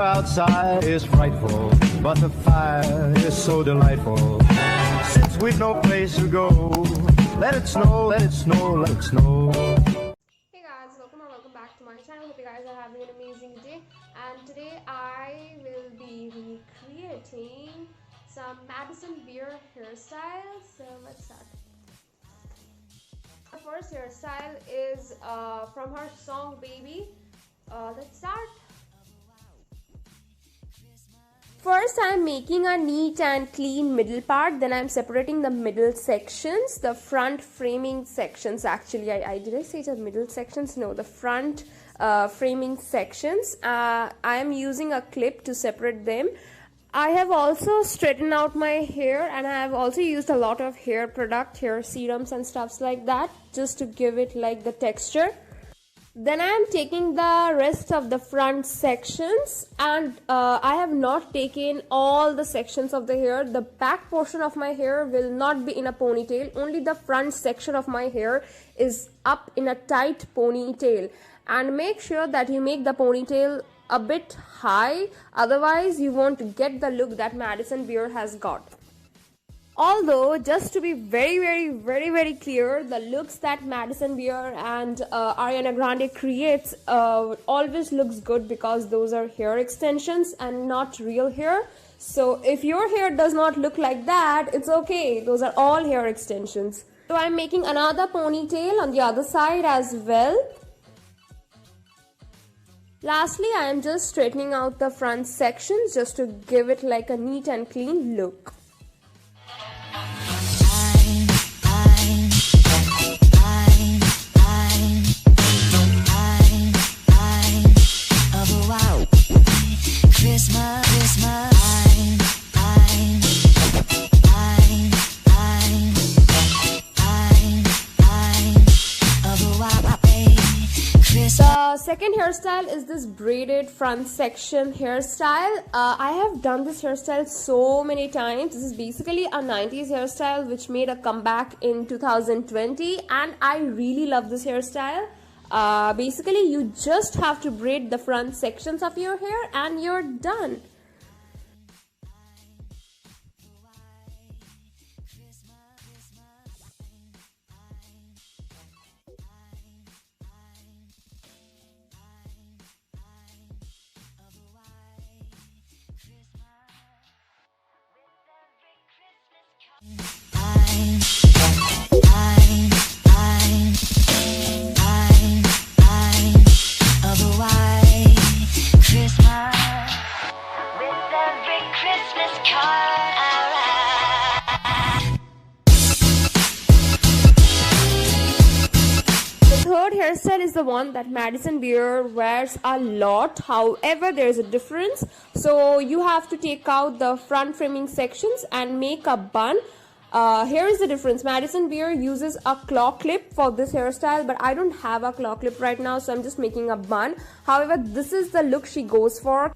outside is frightful, but the fire is so delightful. Since we've no place to go, let it snow, let it snow, let it snow. Hey guys, welcome back to my channel. Hope you guys are having an amazing day. And today I will be recreating some Maddison beer hairstyles. So let's start. The first hairstyle is from her song Baby. Let's start. First, I am making a neat and clean middle part. Then I am separating the middle sections, the front framing sections. Actually, did I say the middle sections? No, the front framing sections. I am using a clip to separate them. I have also straightened out my hair, and I have also used a lot of hair product, hair serums and stuffs like that, just to give it like the texture. Then I am taking the rest of the front sections, and I have not taken all the sections of the hair. The back portion of my hair will not be in a ponytail. Only the front section of my hair is up in a tight ponytail. And make sure that you make the ponytail a bit high, otherwise you won't get the look that Maddison Beer has got. Although, just to be very clear, the looks that Maddison Beer and Ariana Grande creates always looks good because those are hair extensions and not real hair. So if your hair does not look like that, it's okay. Those are all hair extensions. So I'm making another ponytail on the other side as well. Lastly, I am just straightening out the front sections just to give it like a neat and clean look. The second hairstyle is this braided front section hairstyle. I have done this hairstyle so many times. This is basically a 90s hairstyle which made a comeback in 2020, and I really love this hairstyle. Basically, you just have to braid the front sections of your hair and you're done. Third hairstyle is the one that Maddison Beer wears a lot. However, there is a difference. So you have to take out the front framing sections and make a bun. Here is the difference. Maddison Beer uses a claw clip for this hairstyle, but I don't have a claw clip right now, so I'm just making a bun. However, this is the look she goes for.